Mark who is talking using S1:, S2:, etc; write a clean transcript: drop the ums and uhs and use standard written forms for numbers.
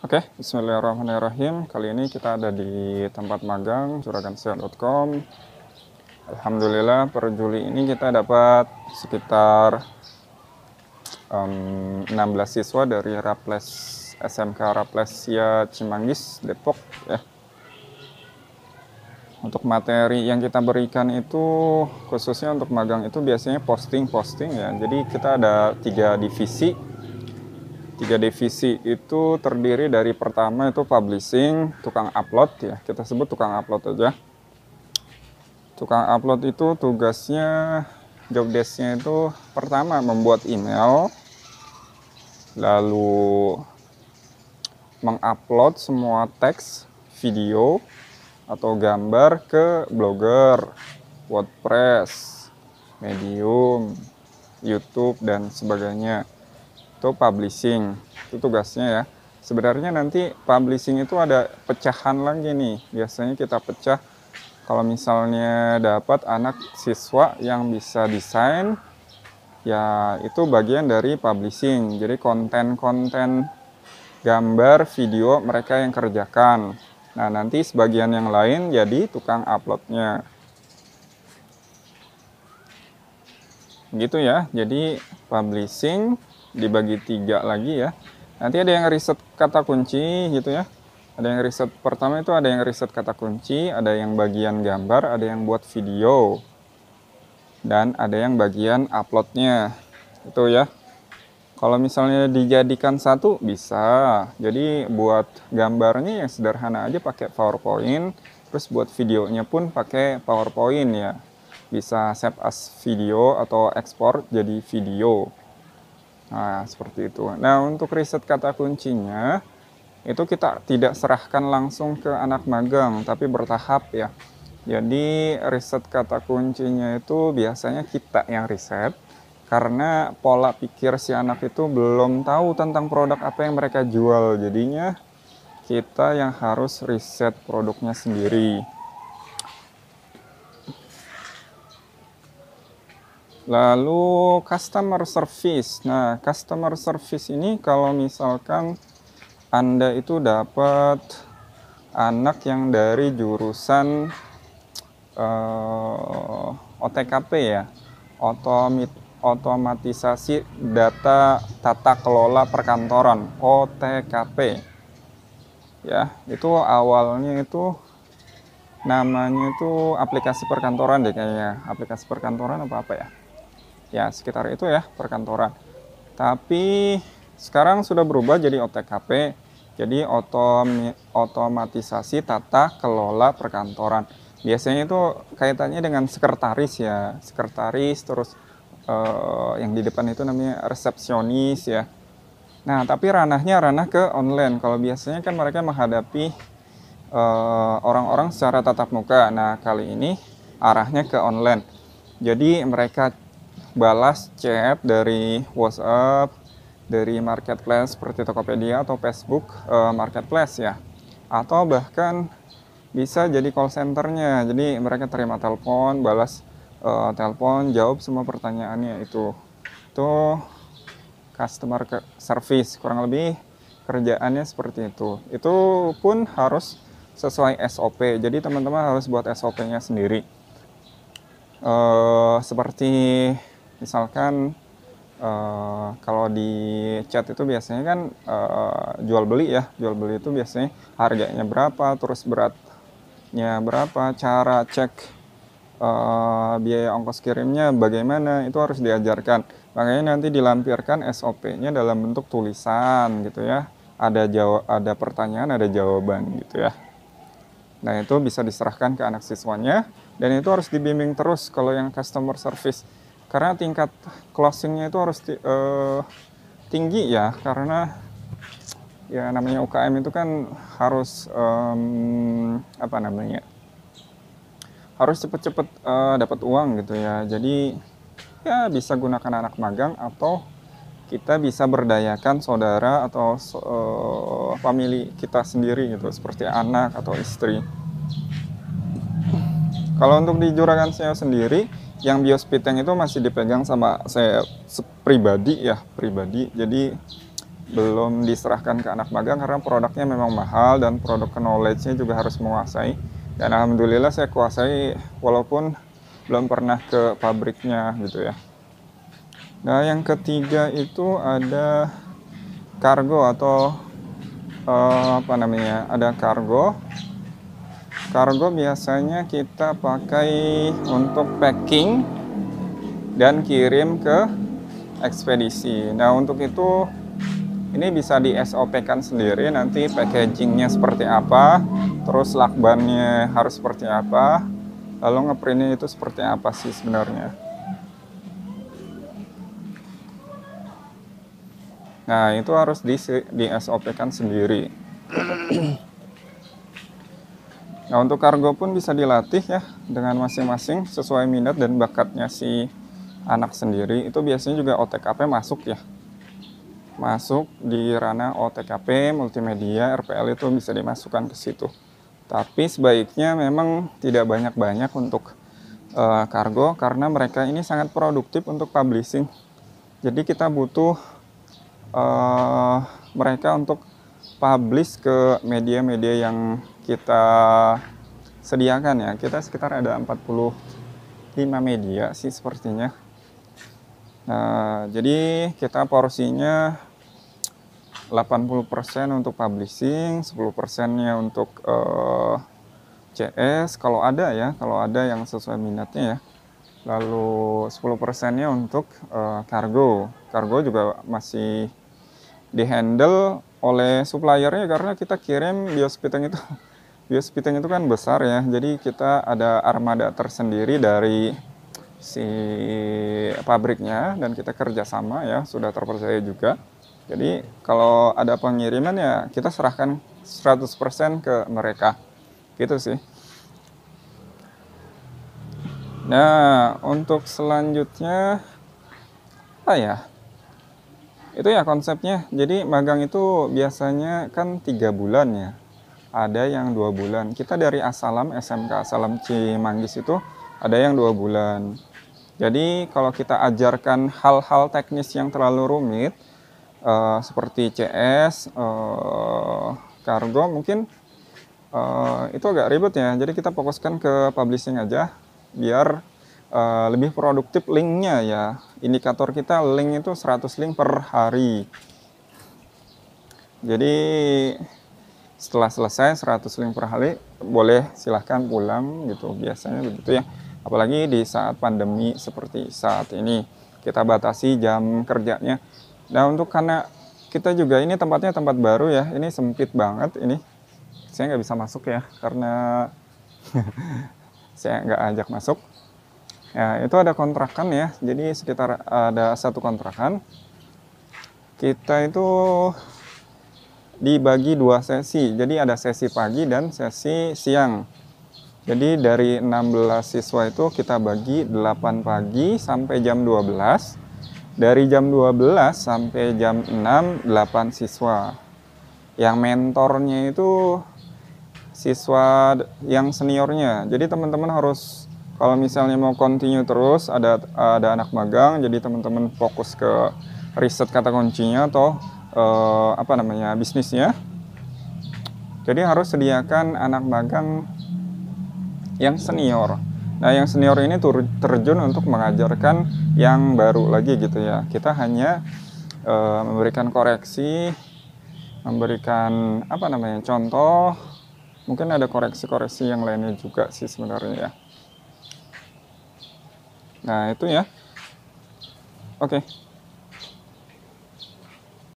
S1: Oke, bismillahirrahmanirrahim. Kali ini kita ada di tempat magang juragansehat.com. Alhamdulillah per Juli ini kita dapat sekitar 16 siswa dari Raples SMK Raplesia Cimanggis Depok ya. Untuk materi yang kita berikan itu khususnya untuk magang itu biasanya posting ya. Jadi kita ada 3 divisi. 3 divisi itu terdiri dari pertama itu publishing, tukang upload ya. Kita sebut tukang upload aja. Tukang upload itu tugasnya, job desk-nya itu pertama membuat email, lalu mengupload semua teks, video, atau gambar ke Blogger, WordPress, Medium, YouTube, dan sebagainya. Itu publishing, itu tugasnya ya. Sebenarnya nanti publishing itu ada pecahan lagi nih. Biasanya kita pecah kalau misalnya dapat anak siswa yang bisa desain, ya itu bagian dari publishing. Jadi konten-konten gambar, video mereka yang kerjakan. Nah, nanti sebagian yang lain jadi tukang uploadnya. Gitu ya, jadi publishing dibagi 3 lagi ya. Nanti ada yang riset kata kunci gitu ya. Ada yang riset pertama itu ada yang riset kata kunci, ada yang bagian gambar, ada yang buat video, dan ada yang bagian uploadnya. Itu ya. Kalau misalnya dijadikan satu bisa. Jadi buat gambarnya yang sederhana aja pakai PowerPoint, terus buat videonya pun pakai PowerPoint ya. Bisa save as video atau ekspor jadi video. Nah, seperti itu. Nah, untuk riset kata kuncinya itu kita tidak serahkan langsung ke anak magang, tapi bertahap ya. Jadi riset kata kuncinya itu biasanya kita yang riset, karena pola pikir si anak itu belum tahu tentang produk apa yang mereka jual. Jadinya kita yang harus riset produknya sendiri. Lalu customer service. Nah, customer service ini kalau misalkan Anda itu dapat anak yang dari jurusan OTKP ya, otomatisasi data tata kelola perkantoran, OTKP ya. Itu awalnya itu namanya itu aplikasi perkantoran deh kayaknya, aplikasi perkantoran apa ya, ya sekitar itu ya, perkantoran. Tapi sekarang sudah berubah jadi OTKP, jadi otomatisasi tata kelola perkantoran. Biasanya itu kaitannya dengan sekretaris ya, sekretaris, terus yang di depan itu namanya resepsionis ya. Nah, tapi ranahnya ranah ke online. Kalau biasanya kan mereka menghadapi orang-orang secara tatap muka. Nah, kali ini arahnya ke online. Jadi mereka balas chat dari WhatsApp, dari marketplace seperti Tokopedia atau Facebook marketplace ya. Atau bahkan bisa jadi call centernya. Jadi mereka terima telepon, balas telepon, jawab semua pertanyaannya itu. Itu customer service, kurang lebih kerjaannya seperti itu. Itu pun harus sesuai SOP. Jadi teman-teman harus buat SOP-nya sendiri. Seperti misalkan kalau di chat itu biasanya kan jual beli ya. Jual beli itu biasanya harganya berapa, terus beratnya berapa, cara cek biaya ongkos kirimnya bagaimana, itu harus diajarkan. Makanya nanti dilampirkan SOP-nya dalam bentuk tulisan gitu ya. Ada pertanyaan, ada jawaban gitu ya. Nah, itu bisa diserahkan ke anak siswanya, dan itu harus dibimbing terus kalau yang customer service. Karena tingkat closingnya itu harus tinggi ya, karena ya namanya UKM itu kan harus harus cepet-cepet dapat uang gitu ya. Jadi ya bisa gunakan anak magang, atau kita bisa berdayakan saudara atau family kita sendiri gitu, seperti anak atau istri. Kalau untuk di Juragan SEO sendiri, yang Biospiteng itu masih dipegang sama saya pribadi ya, pribadi. Jadi belum diserahkan ke anak magang karena produknya memang mahal dan produk knowledge-nya juga harus menguasai. Dan alhamdulillah saya kuasai walaupun belum pernah ke pabriknya gitu ya. Nah, yang ketiga itu ada kargo atau apa namanya? Ada kargo. Kargo biasanya kita pakai untuk packing dan kirim ke ekspedisi. Nah, untuk itu ini bisa di SOP-kan sendiri, nanti packagingnya seperti apa, terus lakbannya harus seperti apa, lalu ngeprintnya itu seperti apa sih sebenarnya. Nah, itu harus di SOP-kan sendiri. Nah, untuk kargo pun bisa dilatih ya dengan masing-masing sesuai minat dan bakatnya si anak sendiri. Itu biasanya juga OTKP masuk ya. Masuk di ranah OTKP, multimedia, RPL itu bisa dimasukkan ke situ. Tapi sebaiknya memang tidak banyak-banyak untuk kargo karena mereka ini sangat produktif untuk publishing. Jadi kita butuh mereka untuk publish ke media-media yang kita sediakan ya. Kita sekitar ada 45 media sih sepertinya. Nah, jadi kita porsinya 80% untuk publishing, 10%-nya untuk CS kalau ada ya, kalau ada yang sesuai minatnya ya. Lalu 10%-nya untuk kargo. Kargo juga masih dihandle oleh suppliernya karena kita kirim Biospiteng itu kan besar ya, jadi kita ada armada tersendiri dari si pabriknya dan kita kerjasama ya, sudah terpercaya juga. Jadi kalau ada pengiriman ya kita serahkan 100% ke mereka gitu sih. Nah, untuk selanjutnya apa ya? Itu ya konsepnya. Jadi magang itu biasanya kan 3 bulan ya. Ada yang 2 bulan. Kita dari Asalam, SMK Asalam Cimanggis itu ada yang 2 bulan. Jadi kalau kita ajarkan hal-hal teknis yang terlalu rumit, seperti CS, kargo mungkin itu agak ribet ya. Jadi kita fokuskan ke publishing aja, biar lebih produktif linknya ya. Indikator kita link itu 100 link per hari. Jadi setelah selesai 100 link per hari, boleh silahkan pulang gitu. Biasanya begitu ya. Apalagi di saat pandemi seperti saat ini, kita batasi jam kerjanya. Nah, untuk karena kita juga ini tempatnya tempat baru ya, ini sempit banget ini. Saya nggak bisa masuk ya, karena saya nggak ajak masuk. Ya, itu ada kontrakan ya, jadi sekitar ada 1 kontrakan. Kita itu dibagi 2 sesi, jadi ada sesi pagi dan sesi siang. Jadi dari 16 siswa itu kita bagi 8 pagi sampai jam 12. Dari jam 12 sampai jam 6, 8 siswa. Yang mentornya itu siswa yang seniornya. Jadi teman-teman harus, kalau misalnya mau continue terus, ada anak magang, jadi teman-teman fokus ke riset kata kuncinya atau apa namanya, bisnisnya. Jadi harus sediakan anak magang yang senior. Nah, yang senior ini terjun untuk mengajarkan yang baru lagi gitu ya. Kita hanya memberikan koreksi, memberikan apa namanya, contoh. Mungkin ada koreksi-koreksi yang lainnya juga sih sebenarnya ya. Nah, itu ya. Oke.